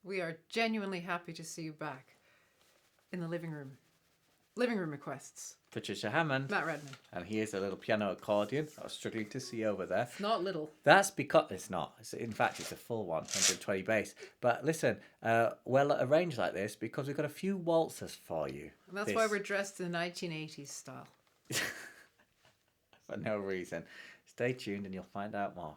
We are genuinely happy to see you back in the living room. Living room requests. Patricia Hammond. Matt Redman. And here's a little piano accordion. I was struggling to see over there. It's not little. That's because it's not. In fact, it's a full one, 120 bass. But listen, well arranged like this because we've got a few waltzes for you. And that's why we're dressed in the 1980s style. For no reason. Stay tuned and you'll find out more.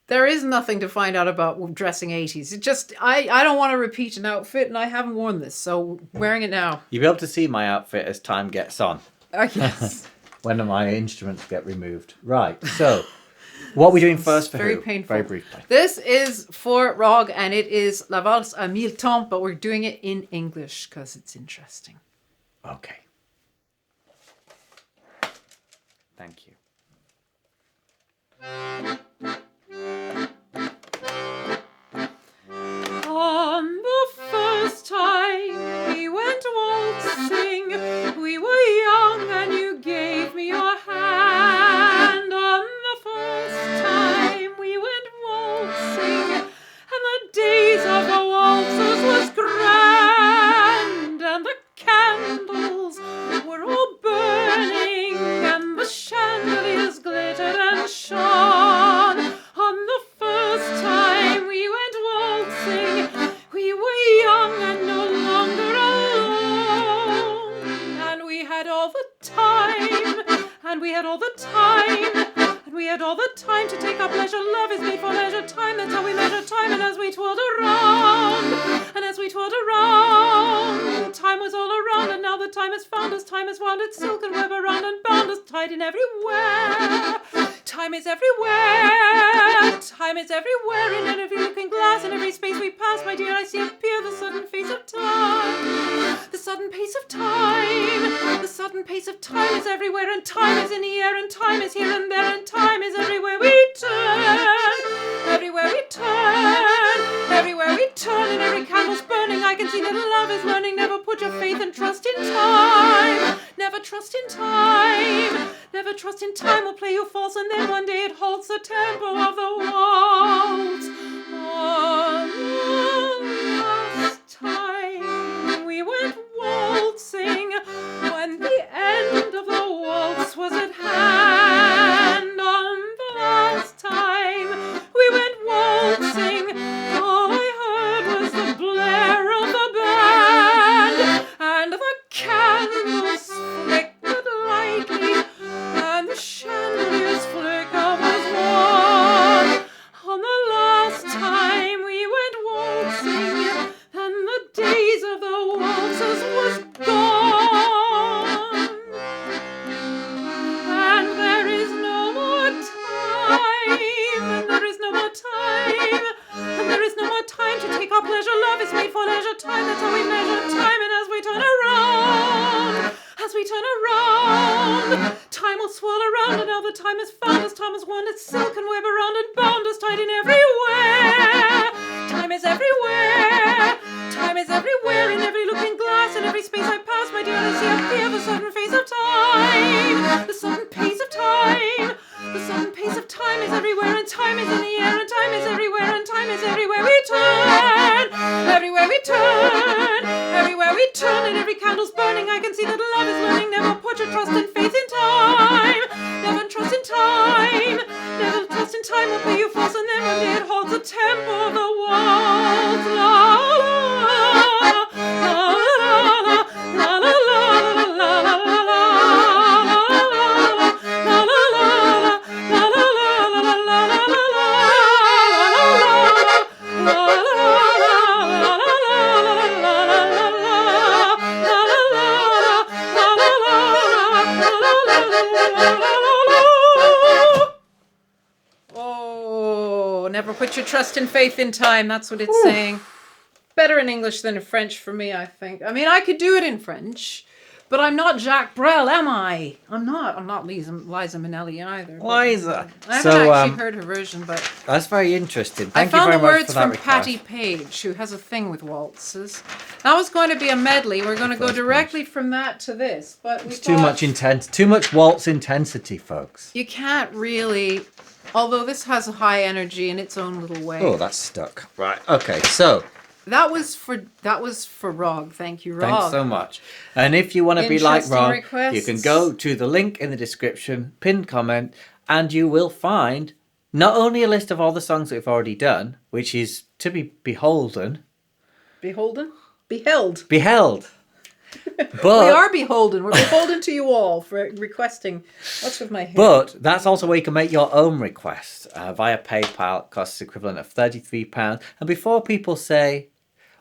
There is nothing to find out about dressing 80s. It just, I don't want to repeat an outfit, and I haven't worn this, so wearing it now. You'll be able to see my outfit as time gets on. Yes. When my instruments get removed. Right, so what are we doing first for very who? painful. Very briefly. This is for Rog, and it is La Valse à Mille Temps, but we're doing it in English because it's interesting. Okay. Thank you. On the first time we went waltzing, we were young and you gave me your hand. On the first time we went waltzing, and the days of the waltzes was grand, and the candles were all burning, and the chandeliers glittered and shone. On the first time we went waltzing, we were young and no longer alone. And we had all the time, and we had all the time, and we had all the time to take our pleasure. Love is made for leisure time, that's how we measure time. And as we twirled around, and as we twirled around, time was all around, and now the time has found us. Time has wound its silken web around and bound us tight in everywhere. Time is everywhere. Time is everywhere in every looking glass. In every space we pass, my dear, I see appear the sudden face of time. The sudden pace of time. The sudden pace of time is everywhere, and time is in the air, and time is here and there, and time is everywhere we turn. Everywhere we turn. Everywhere we turn, and every candle's burning. I can see that love is learning. Never put your faith and trust in time. Never trust in time. Never trust in time will play you false, and then one day it halts the tempo of the waltz. On the last time we went waltzing, when the end of the waltz was at hand. On the last time we went waltzing, all I heard was the blare of the band, and the candles flickered lightly, and the chandelier's flicker was warm. On the last time we went waltzing, and the days of the waltzes was gone. And there is no more time, and there is no more time, and there is no more time to take our pleasure. Love is made for leisure time, that's how we measure time. And as we turn around, time will swirl around, and now the time has found us. Time has wound its silken web around and bound us tight in everywhere. Time is everywhere. Time is everywhere in every looking glass. In every space I pass, my dear, I see appear the sudden face of time. The sudden pace of time. The sudden pace of time is everywhere, and time is in the air, and time is everywhere, and time is everywhere we turn. Everywhere we turn. Everywhere we turn, and every candle's burning. I can see that love is learning. Never put your trust and faith in time. Never trust in time. Never trust in time will play you false, and then one day it holds the tempo of the waltz. La la la la la la la la la Oh, never put your trust and faith in time. That's what it's saying. Better in English than in French for me, I think. I mean, I could do it in French, But I'm not Jacques Brel, am I? I'm not. I'm not Liza Minnelli either. Liza. I haven't actually heard her version, but that's very interesting. I Thank you found very the much words for that from request. Patti Page, who has a thing with waltzes. That was going to be a medley. We're going to go directly from that to this, but it's too much waltz intensity, folks. You can't really. Although this has a high energy in its own little way. Oh, that's stuck. Right. Okay. So. That was for Rog. Thank you, Rog. Thanks so much. And if you want to be like Rog, requests. you can go to the link in the description, pinned comment, and you will find not only a list of all the songs that we've already done, which is to be beholden. Beholden? Beheld. But we are beholden. We're beholden to you all for requesting. What's with my hair? But that's also where you can make your own requests via PayPal. It costs the equivalent of £33. And before people say,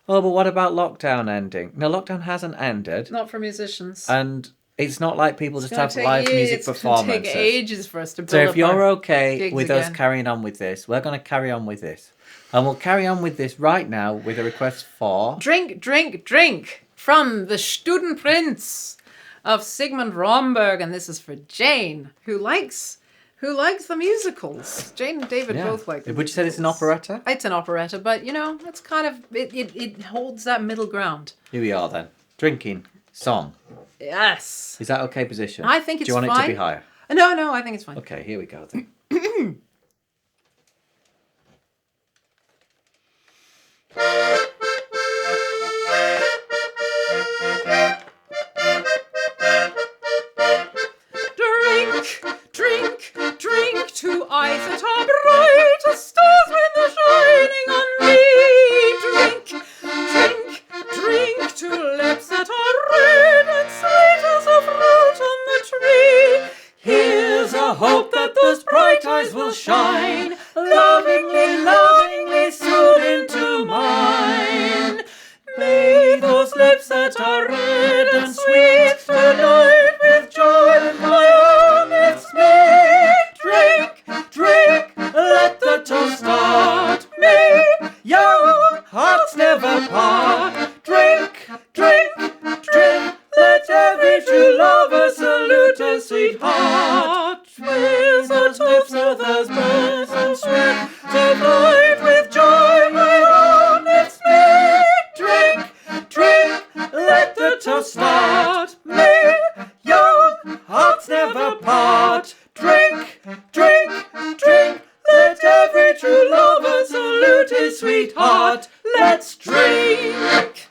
oh, but what about lockdown ending? No, lockdown hasn't ended. Not for musicians. And it's not like people just have live music performances. It's going to take ages for us to build So up if you're okay with us again. carrying on with this, we're going to carry on with this. And we'll carry on with this right now with a request for... Drink, drink, drink from the Studenprinz of Sigmund Romberg. And this is for Jane, who likes the musicals. Jane and David both like them. Would you say it's an operetta? It's an operetta, but, you know, it's kind of... It holds that middle ground. Here we are then. Drinking. Song. Yes. Is that okay position? I think it's fine. Do you want it to be higher? No, I think it's fine. Okay, here we go then. Drink, drink to eyes that are bright as stars when they're shining on me. Drink, drink, drink to lips that are red and sweet as a fruit on the tree. Here's a hope that those bright eyes will shine, lovingly, lovingly soon into mine. May those lips that are red and sweet tonight with joy in my arm it's me. Drink, drink, let the toast start. May young hearts never part. Drink, drink, drink, let every true lover salute a sweetheart. With those lips of those birds and sweet tonight with joy my own it's me. Drink, drink, let the toast start. May young hearts never part. Drink, drink, drink, let every true lover salute his sweetheart. Let's drink.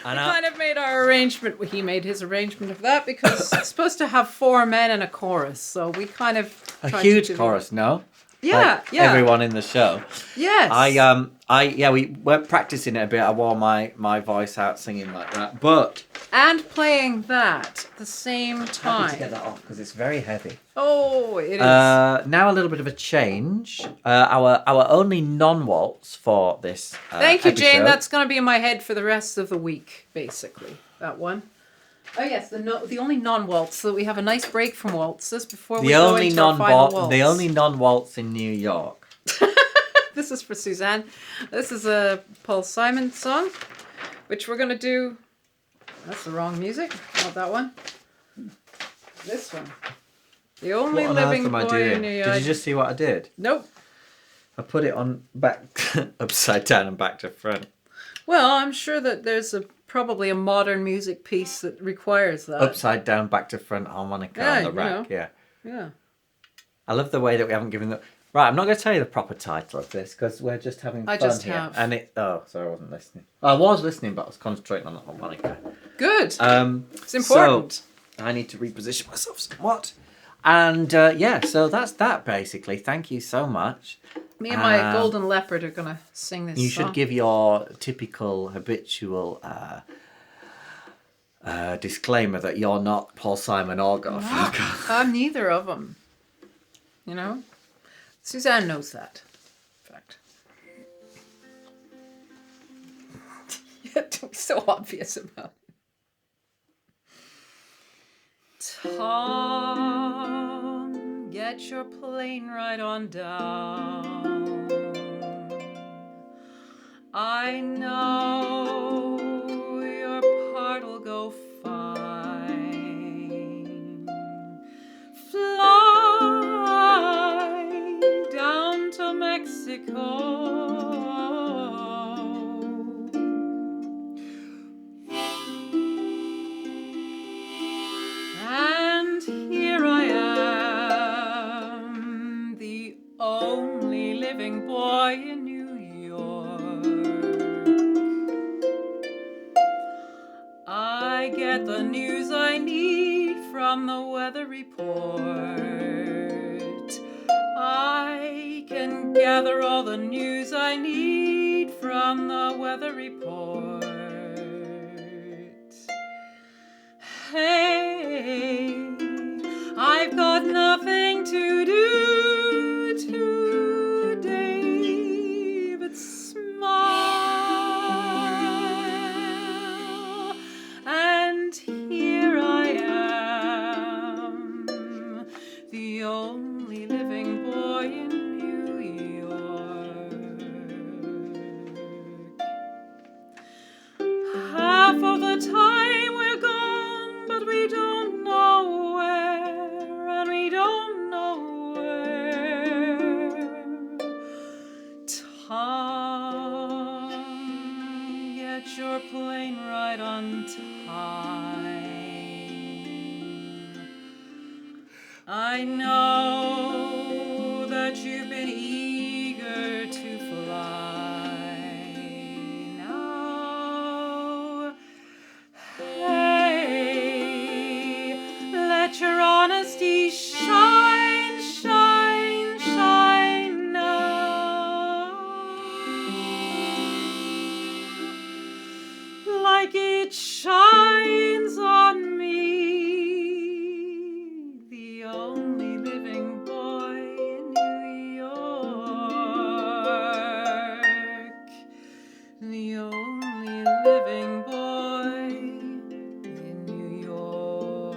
We kind of made our arrangement. He made his arrangement of that because it's supposed to have 4 men and a chorus. So we kind of A tried huge to do chorus, no? Yeah, Like yeah. Everyone in the show. Yes. We weren't practicing it a bit. I wore my voice out singing like that, but And playing that at the same time. happy to get that off because it's very heavy. Oh, it is. Now a little bit of a change. Our only non-waltz for this. Thank you, Jane. episode. That's going to be in my head for the rest of the week, basically. That one. Oh yes, the only non-waltz, so that we have a nice break from waltzes before we go into our final waltz. The only non-waltz in New York. This is for Suzanne. This is a Paul Simon song, which we're going to do. That's the wrong music. Not that one. This one. The only What on living earth am I boy doing? in New York. Did you just see what I did? Nope. I put it on back upside down and back to front. Well, I'm sure that there's probably a modern music piece that requires that. Upside down, back to front harmonica on the rack. know. Yeah. Yeah. I love the way that we haven't given the... Right, I'm not going to tell you the proper title of this because we're just having fun just here. have. And it... Oh, sorry, I wasn't listening. I was listening, but I was concentrating on the harmonica. Good. It's important. So I need to reposition myself somewhat. And so that's that basically. Thank you so much. Me and my golden leopard are going to sing this You song. should give your typical habitual disclaimer that you're not Paul Simon or Garfunkel. I'm neither of them. You know? Suzanne knows that. In fact. Don't be so obvious about it. Tom, get your plane right on down. I know you're part Mexico. And here I am, the only living boy in New York. I get the news I need from the weather report. I can gather all the news I need from the weather report. Hey, I've got nothing to do today but smile. And here I am, the only living boy in New York. Half of the time we're gone, but we don't know where, and we don't know where. Tom, get your plane right on time. I know that you've been eager to fly now. Hey, let your honesty shine, shine, shine now. Like it shines on me, the only living boy in New York. The only living boy in New York.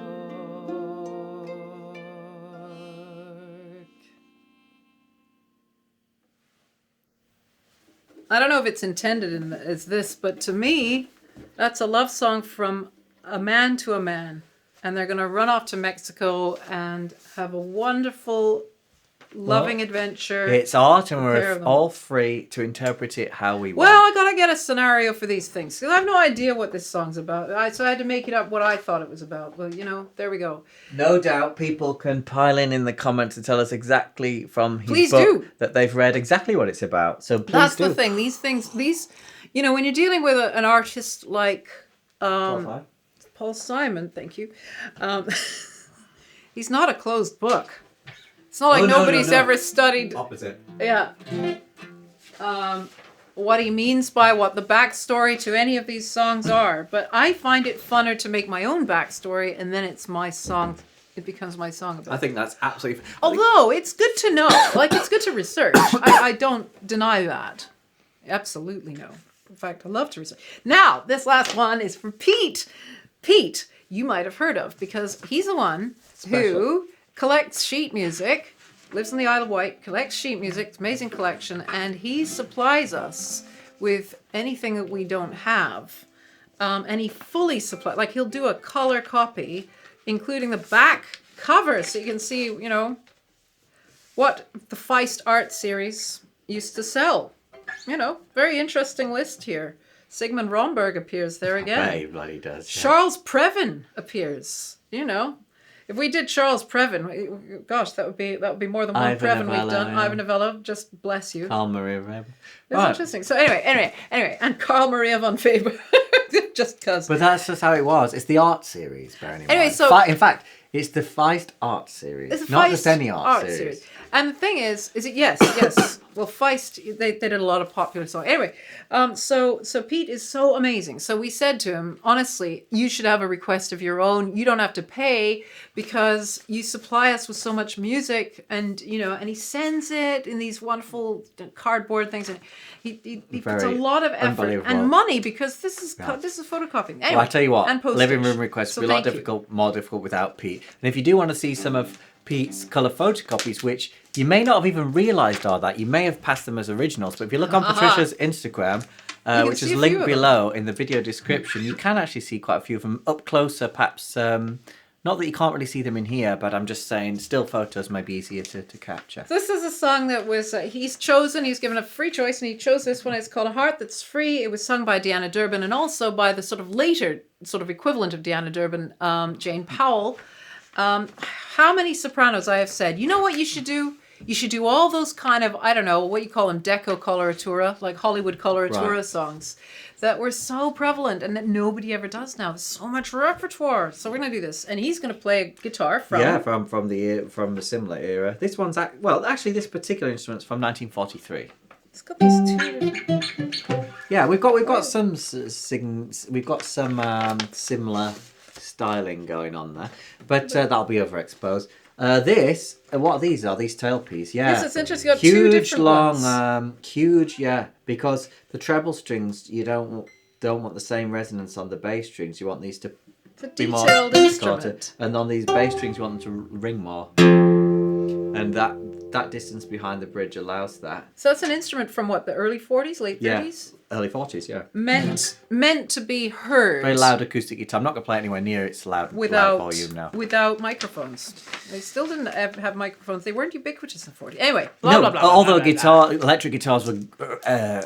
I don't know if it's intended as this, but to me, that's a love song from a man to a man. And they're going to run off to Mexico and have a wonderful, loving adventure. It's art, and Pair we're of them. all free to interpret it how we want. Well, I got to get a scenario for these things. Because I have no idea what this song's about. So I had to make it up what I thought it was about. Well, you know, there we go. No doubt people can pile in the comments and tell us exactly from his Please book do. that they've read exactly what it's about. So please That's do. the thing. These, you know, when you're dealing with an artist like Paul Simon, thank you. He's not a closed book. It's not like nobody's ever studied. Opposite. Yeah. What he means by what the backstory to any of these songs are. But I find it funner to make my own backstory, and then it's my song. It becomes my song about I think that's absolutely... Although, it's good to know. Like, it's good to research. I don't deny that. Absolutely no. In fact, I love to research. Now, this last one is from Pete. Pete, you might have heard of, because he's the one who collects sheet music, lives in the Isle of Wight, collects sheet music, it's an amazing collection, and he supplies us with anything that we don't have. And he fully supplies, like he'll do a color copy, including the back cover, so you can see, you know, what the Feist art series used to sell. You know, very interesting list here. Sigmund Romberg appears there again. Yeah, he bloody does. Yeah. Charles Previn appears. You know, if we did Charles Previn, gosh, that would be more than one Ivan Previn Novello, we've done. yeah. Ivan Novello, just bless you. Carl Maria Reb. That's interesting. So anyway, and Carl Maria von Faber, just because. But that's just how it was. It's the art series, bearing in Anyway, mind. so- In fact, it's the Feist art series, It's a not Feist just any art series. And the thing is it yes. Well, Feist, they did a lot of popular songs. Anyway, so Pete is so amazing. So we said to him, honestly, you should have a request of your own. You don't have to pay because you supply us with so much music, and you know, and he sends it in these wonderful cardboard things, and he puts a lot of effort unbelievable. and money because this is photocopying. Anyway, Well, I tell you what, and postage. living room requests So would be a lot thank you. more difficult without Pete. And if you do want to see some of Pete's colour photocopies, which you may not have even realised are that, you may have passed them as originals, but if you look on Patricia's Instagram, can which see is a few linked of them. below in the video description, you can actually see quite a few of them up closer, perhaps Not that you can't really see them in here, but I'm just saying still photos might be easier to capture. This is a song that was, he's given a free choice, and he chose this one. It's called A Heart That's Free. It was sung by Deanna Durbin, and also by the sort of later sort of equivalent of Deanna Durbin, Jane Powell. How many sopranos I have said, you know what you should do? You should do all those kind of, I don't know, what you call them, deco coloratura, like Hollywood coloratura songs that were so prevalent and that nobody ever does now. There's so much repertoire. So we're going to do this. And he's going to play a guitar from... Yeah, from the similar era. This one's... actually, this particular instrument's from 1943. It's got these two... Yeah, we've got some similar styling going on there. But that'll be overexposed. What are these? Are these tailpiece? Yeah. Yes, it's interesting. You've got two different ones. Huge, yeah. Because the treble strings, you don't want the same resonance on the bass strings. You want these to be more detailed instrument. And on these bass strings, you want them to ring more. And that distance behind the bridge allows that. So that's an instrument from what, the early 40s, late 30s? Yeah, early 40s, yeah. Meant to be heard. Very loud acoustic guitar. I'm not going to play it anywhere near its loud volume now. Without microphones. They still didn't have microphones. They weren't ubiquitous in the 40s. Anyway, although electric guitars were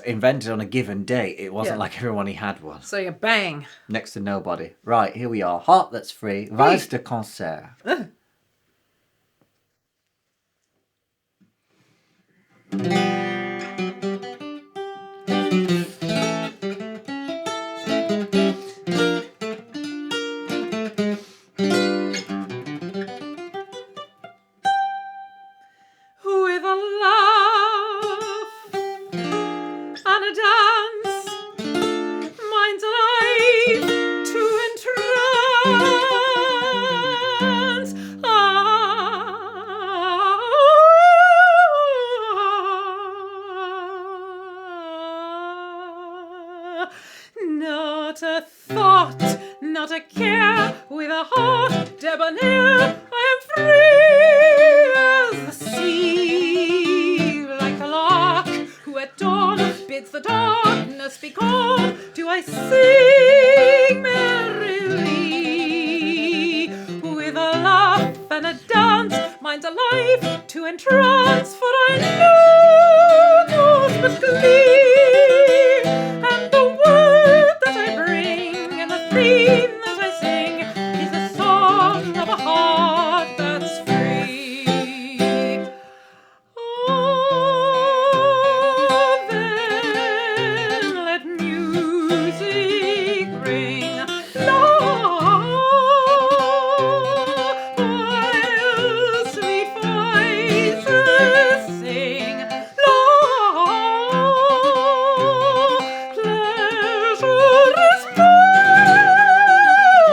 invented on a given date, it wasn't like everyone had one. So you bang. Next to nobody. Right, here we are. Heart That's Free. Valse de concert. With a laugh and a dance, mind's alive to entrance. Not a thought, not a care, with a heart debonair, I am free as the sea. Like a lark who at dawn bids the darkness be gone, do I sing merrily. With a laugh and a dance, mind's alive to entrance, for I know naught but glee. And the word that I bring and the theme that I sing is the song of a heart that's free. Oh, then let music ring low, while sweet voices sing low. Pleasure is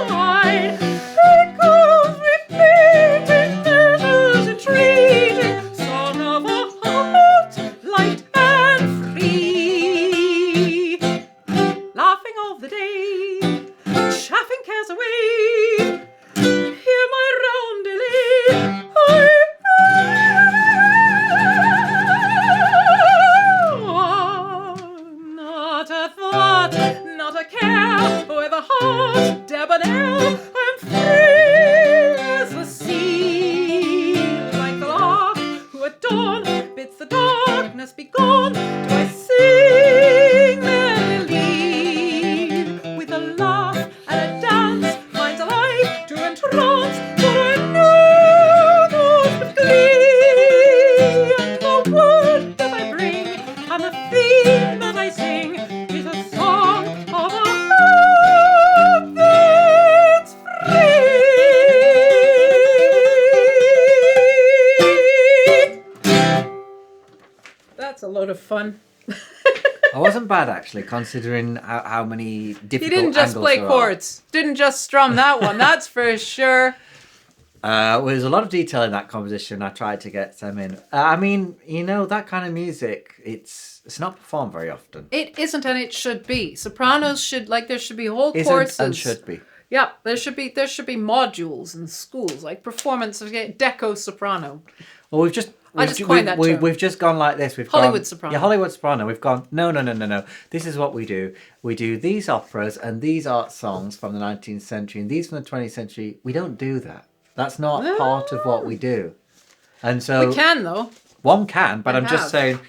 mine, echoes repeating, measures entreating, song of a heart light and free. Laughing all the day, chaffing cares away, hear my roundelay. Not a thought, not a care, with a heart debonair, I'm free as the sea. Like the lark who at dawn bids the darkness be gone, do I sing merrily. With a laugh and a dance, mind's alive to entrance, for I know naught but glee. And the word that I bring and the theme that I sing is a song of a heart that's free. That's a load of fun. I wasn't bad, actually, considering how many difficult He didn't just angles play there chords. Didn't just strum that one. That's for sure. There's a lot of detail in that composition. I tried to get them in. I mean, that kind of music, it's not performed very often. It isn't, and it should be. Sopranos should, there should be whole Isn't courses. and should be. Yeah, there should be modules in schools, like performance of deco soprano. Well, I just coined that term. We've just gone like this. We've Hollywood gone, soprano. Yeah, Hollywood soprano. We've gone, no. This is what we do. We do these operas and these art songs from the 19th century and these from the 20th century. We don't do that. That's not part of what we do. And so... We can, though. One can, but I'm just saying...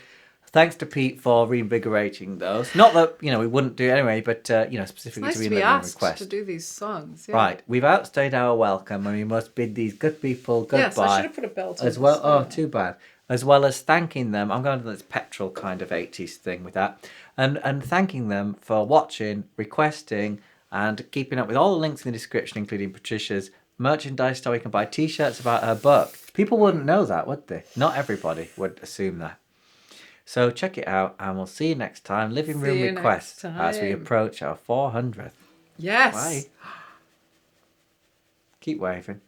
Thanks to Pete for reinvigorating those. Not that, we wouldn't do it anyway, but, specifically it's nice to be request. asked to do these songs. Yeah. Right, we've outstayed our welcome and we must bid these good people goodbye. Yes, I should have put a belt on as well. this. Oh, too bad. As well as thanking them. I'm going to do this petrol kind of 80s thing with that. And thanking them for watching, requesting, and keeping up with all the links in the description, including Patricia's merchandise store. You can buy t-shirts about her book. People wouldn't know that, would they? Not everybody would assume that. So check it out, and we'll see you next time. Living Room Requests as we approach our 400th. Yes. Bye. Keep waving.